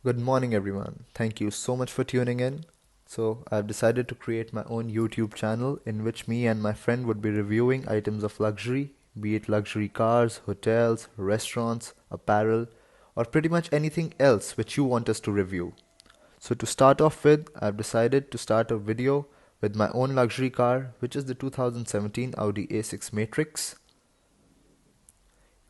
Good morning, everyone. Thank you so much for tuning in. I've decided to create my own YouTube channel in which me and my friend would be reviewing items of luxury, be it luxury cars, hotels, restaurants, apparel, or pretty much anything else which you want us to review. So, to start off with, I've decided to start a video with my own luxury car, which is the 2017 Audi A6 Matrix.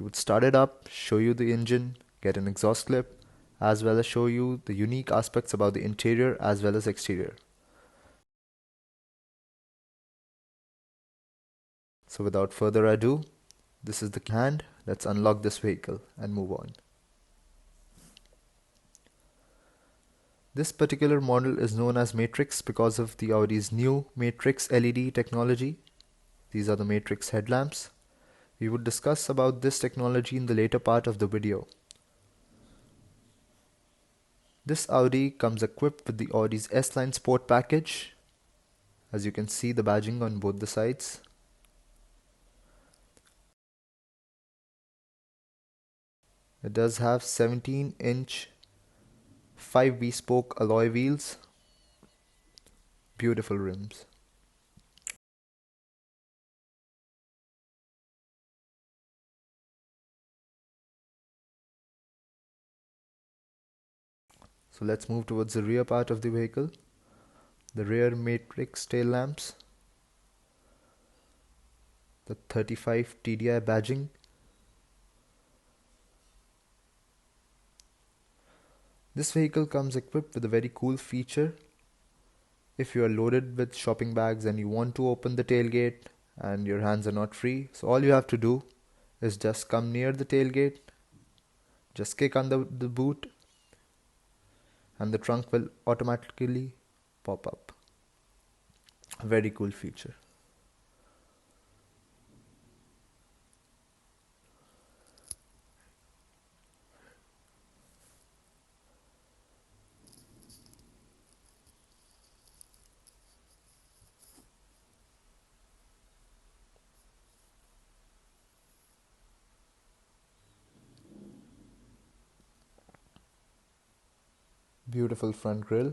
We would start it up, show you the engine, get an exhaust clip, as well as show you the unique aspects about the interior as well as exterior. So without further ado, this is the hand. Let's unlock this vehicle and move on. This particular model is known as Matrix because of the Audi's new Matrix LED technology. These are the Matrix headlamps. We would discuss about this technology in the later part of the video. This Audi comes equipped with the Audi's S-Line Sport package. As you can see, the badging on both the sides. It does have 17-inch 5V spoke alloy wheels, beautiful rims. So let's move towards the rear part of the vehicle. The rear matrix tail lamps, the 35 TDI badging, this vehicle comes equipped with a very cool feature. If you are loaded with shopping bags and you want to open the tailgate and your hands are not free, so all you have to do is just come near the tailgate, just kick on the boot, and the trunk will automatically pop up. A very cool feature. Beautiful front grille.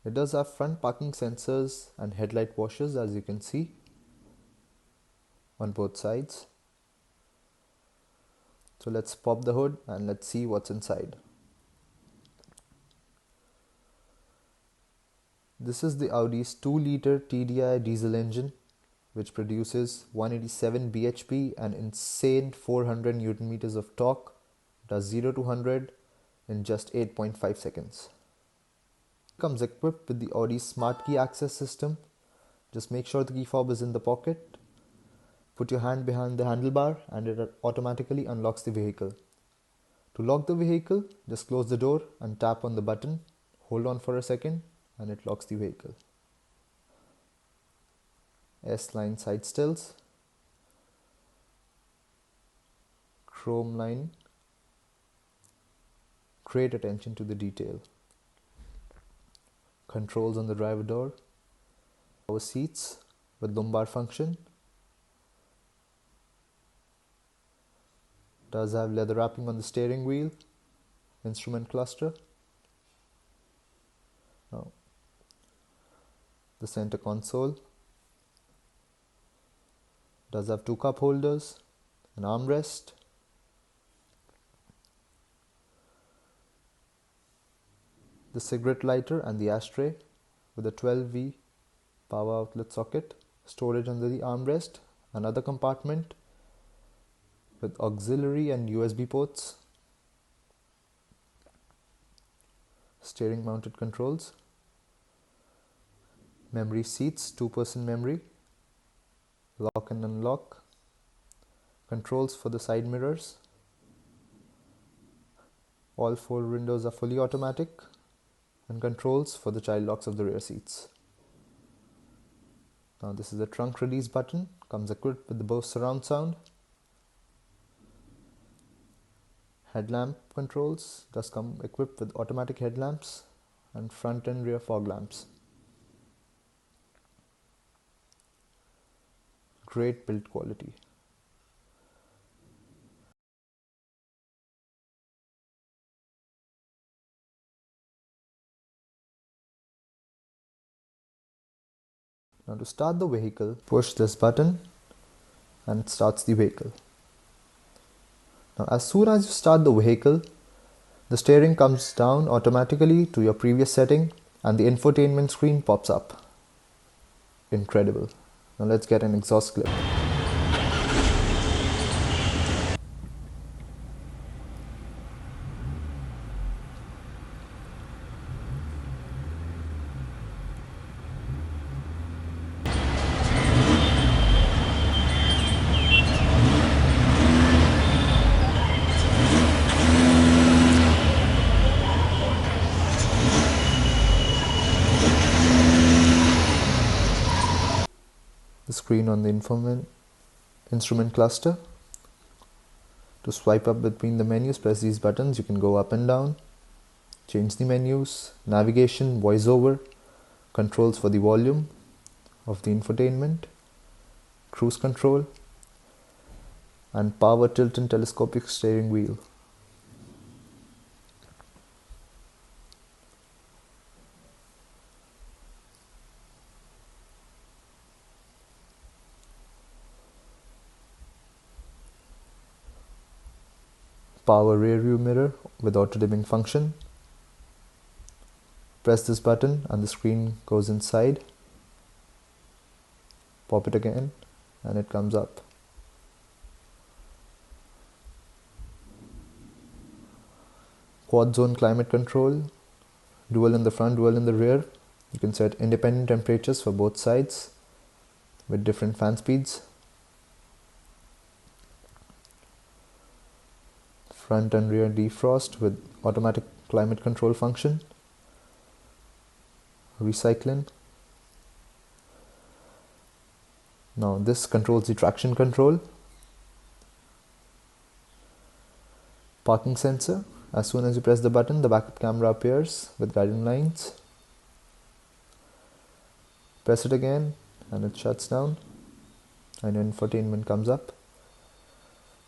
It does have front parking sensors and headlight washers, as you can see, on both sides. So let's pop the hood and let's see what's inside. This is the Audi's 2-liter TDI diesel engine, which produces 187 bhp and insane 400 Newton meters of torque, does 0 to 100 in just 8.5 seconds. It comes equipped with the Audi Smart Key Access system. Just make sure the key fob is in the pocket. Put your hand behind the handlebar and it automatically unlocks the vehicle. To lock the vehicle, just close the door and tap on the button. Hold on for a second and it locks the vehicle. S-line side stills, chrome line, great attention to the detail. Controls on the driver door, power seats with lumbar function. Does have leather wrapping on the steering wheel, instrument cluster. Now, the center console does have 2 cup holders, an armrest, the cigarette lighter and the ashtray with a 12V power outlet socket, storage under the armrest, another compartment with auxiliary and USB ports, steering mounted controls, memory seats, 2% memory, lock and unlock, controls for the side mirrors. All 4 windows are fully automatic, and controls for the child locks of the rear seats. Now this is the trunk release button, comes equipped with the Bose surround sound. Headlamp controls does come equipped with automatic headlamps and front and rear fog lamps. Great build quality. Now to start the vehicle, push this button and it starts the vehicle. Now as soon as you start the vehicle, the steering comes down automatically to your previous setting and the infotainment screen pops up. Incredible. Now let's get an exhaust clip. The screen on the instrument cluster. To swipe up between the menus, press these buttons. You can go up and down, change the menus, navigation, voiceover, controls for the volume of the infotainment, cruise control, and power, tilt and telescopic steering wheel. Power rear view mirror with auto dimming function. Press this button and the screen goes inside. Pop it again and it comes up. Quad zone climate control, dual in the front, dual in the rear. You can set independent temperatures for both sides with different fan speeds. Front and rear defrost with automatic climate control function. Recycling. Now this controls the traction control. Parking sensor. As soon as you press the button, the backup camera appears with guiding lines. Press it again and it shuts down and infotainment comes up.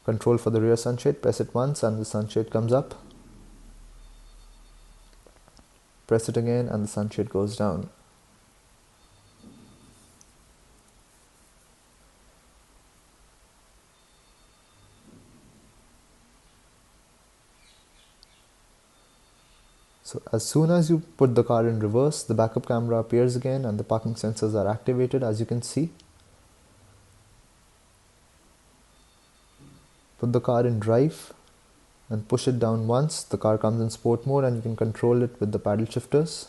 Control for the rear sunshade, press it once and the sunshade comes up. Press it again and the sunshade goes down. So as soon as you put the car in reverse, the backup camera appears again and the parking sensors are activated, as you can see. Put the car in drive and push it down once. The car comes in sport mode and you can control it with the paddle shifters.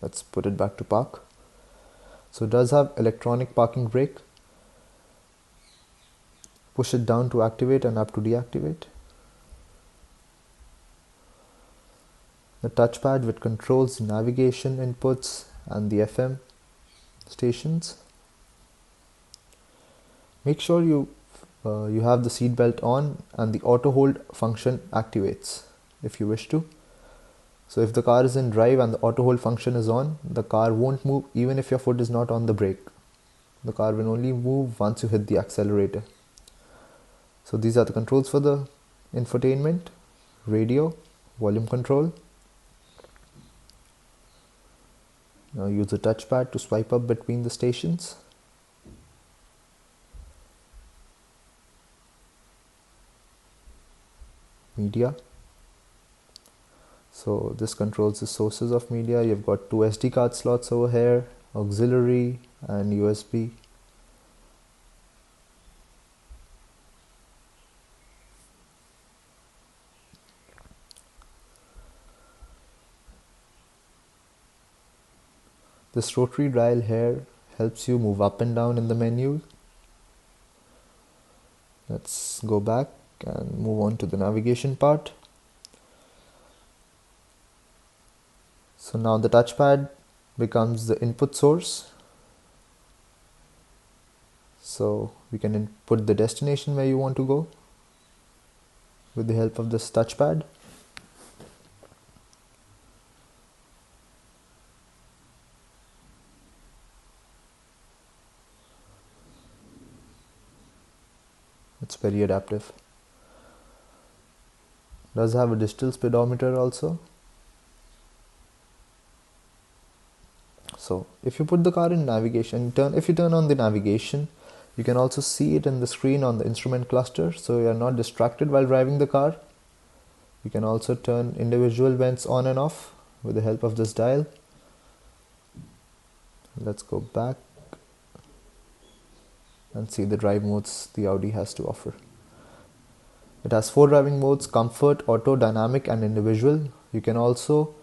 Let's put it back to park. So it does have electronic parking brake. Push it down to activate and up to deactivate. The touchpad which controls navigation inputs and the FM stations. Make sure you have the seat belt on and the auto hold function activates if you wish to. So if the car is in drive and the auto hold function is on, the car won't move even if your foot is not on the brake. The car will only move once you hit the accelerator. So these are the controls for the infotainment, radio, volume control. Now use the touchpad to swipe up between the stations. Media. So this controls the sources of media. You've got two SD card slots over here, auxiliary and USB. This rotary dial here helps you move up and down in the menu. Let's go back and move on to the navigation part. So now the touchpad becomes the input source. So we can input the destination where you want to go with the help of this touchpad. It's very adaptive. Does have a digital speedometer also. So if you put the car in navigation, if you turn on the navigation, you can also see it in the screen on the instrument cluster, so you are not distracted while driving the car. You can also turn individual vents on and off with the help of this dial. Let's go back and see the drive modes the Audi has to offer. It has 4 driving modes: comfort, auto, dynamic and individual. You can also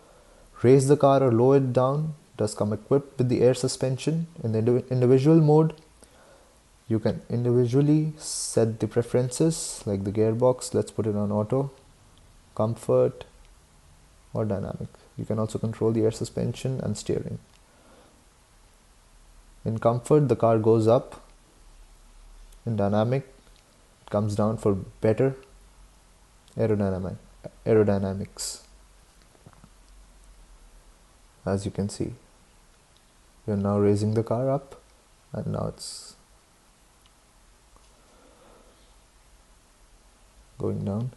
raise the car or lower it down. It does come equipped with the air suspension. In the individual mode, you can individually set the preferences like the gearbox. Let's put it on auto, comfort or dynamic. You can also control the air suspension and steering. In comfort, the car goes up. In dynamic, it comes down for better aerodynamics. As you can see, we are now raising the car up, and now it's going down.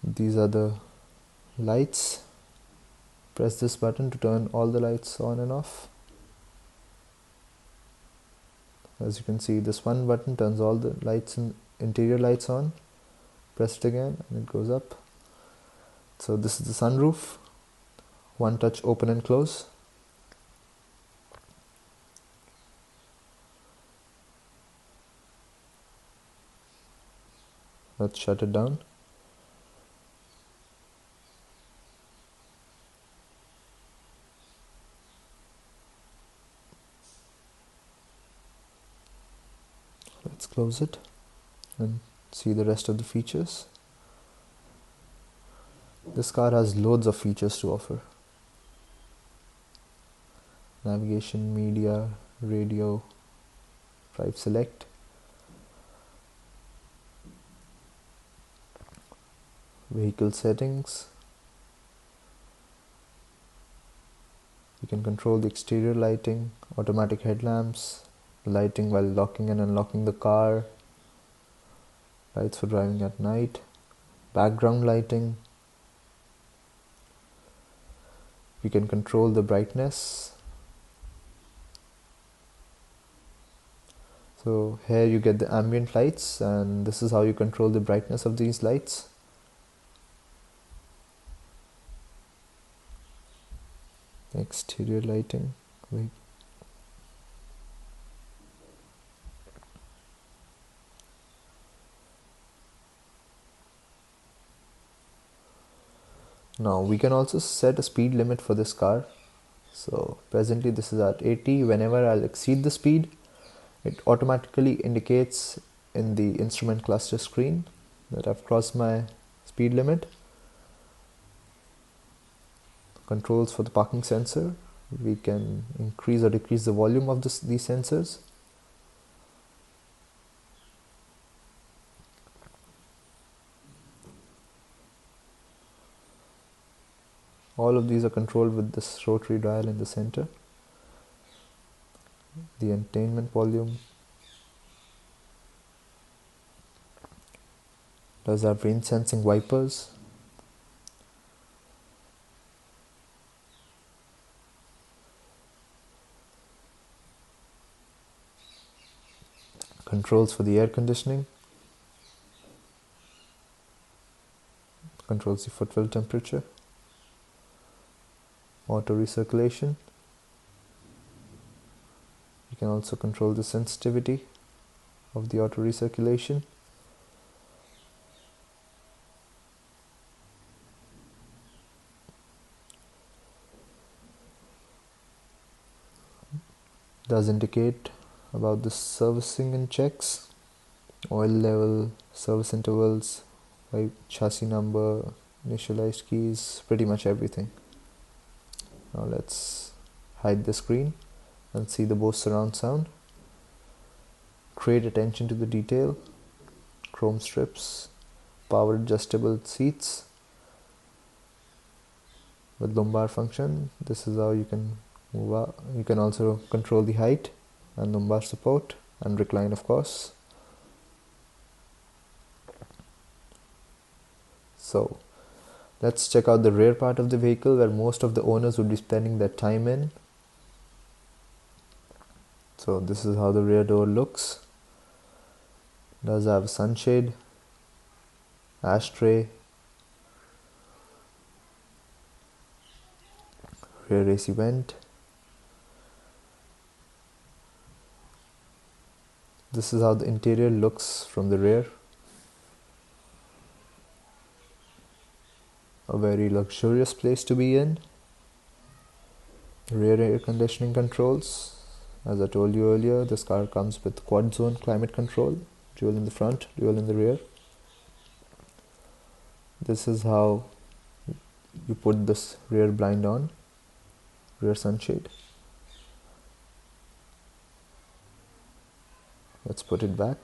These are the lights. Press this button to turn all the lights on and off. As you can see, this one button turns all the lights and interior lights on. Press it again and it goes up. So this is the sunroof. One touch open and close. Let's shut it down. Let's close it and see the rest of the features. This car has loads of features to offer. Navigation, media, radio, drive select. Vehicle settings. You can control the exterior lighting, automatic headlamps, lighting while locking and unlocking the car, lights for driving at night, background lighting. You can control the brightness. So here you get the ambient lights, and this is how you control the brightness of these lights. Exterior lighting. Now we can also set a speed limit for this car. So presently this is at 80. Whenever I'll exceed the speed, it automatically indicates in the instrument cluster screen that I've crossed my speed limit. Controls for the parking sensor. We can increase or decrease the volume of these sensors. All of these are controlled with this rotary dial in the center. The entertainment volume does have rain sensing wipers. Controls for the air conditioning. Controls the footwell temperature. Auto recirculation. You can also control the sensitivity of the auto recirculation. Does indicate about the servicing and checks, oil level, service intervals, chassis number, initialized keys, pretty much everything. Now let's hide the screen and see the Bose surround sound. Great attention to the detail, chrome strips, power adjustable seats with lumbar function. This is how you can move up. You can also control the height and lumbar support and recline, of course. So let's check out the rear part of the vehicle, where most of the owners would be spending their time in. So this is how the rear door looks. It does have a sunshade, ashtray, rear AC vent. This is how the interior looks from the rear. A very luxurious place to be in. Rear air conditioning controls. As I told you earlier, this car comes with quad zone climate control, dual in the front, dual in the rear. This is how you put this rear blind on, rear sunshade. Let's put it back.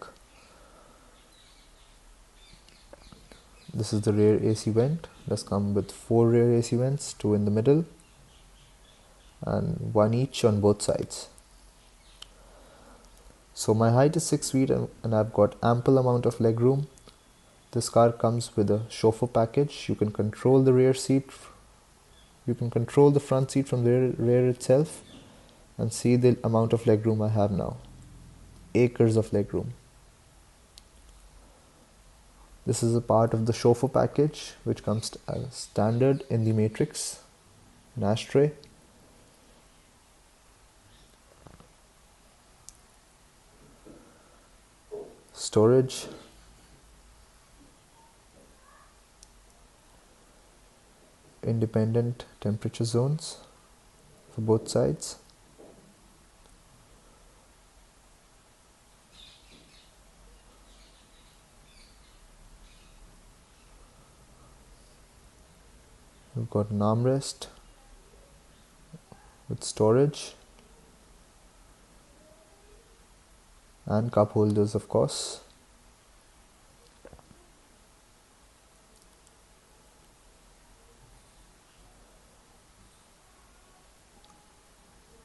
This is the rear AC vent. Does come with 4 rear AC vents, 2 in the middle and 1 each on both sides. So my height is 6 feet and I've got ample amount of leg room. This car comes with a chauffeur package. You can control the rear seat. You can control the front seat from the rear itself and see the amount of leg room I have now. Acres of leg room. This is a part of the chauffeur package which comes as standard in the Matrix. An ashtray. Storage. Independent temperature zones for both sides. We've got an armrest with storage and cup holders, of course.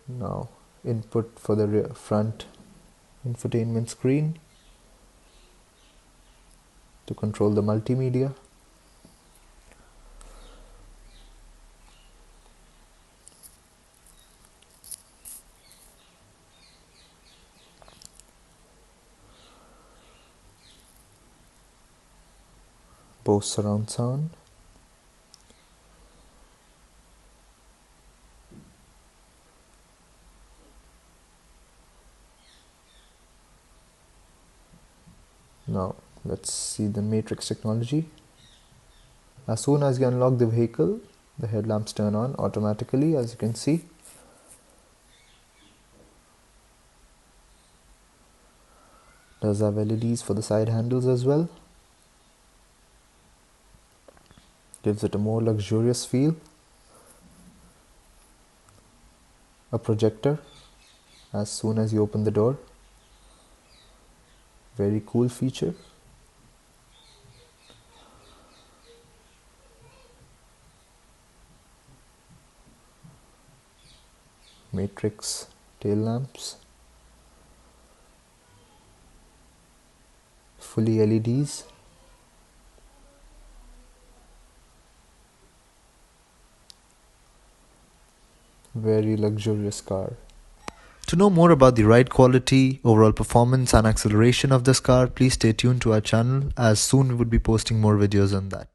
Now input for the front infotainment screen to control the multimedia. Bose surround sound. Now let's see the Matrix technology. As soon as you unlock the vehicle, the headlamps turn on automatically, as you can see. Does have LEDs for the side handles as well. Gives it a more luxurious feel. A projector as soon as you open the door. Very cool feature. Matrix tail lamps. Fully LEDs. Very luxurious car. To know more about the ride quality, overall performance and acceleration of this car, please stay tuned to our channel, as soon we would be posting more videos on that.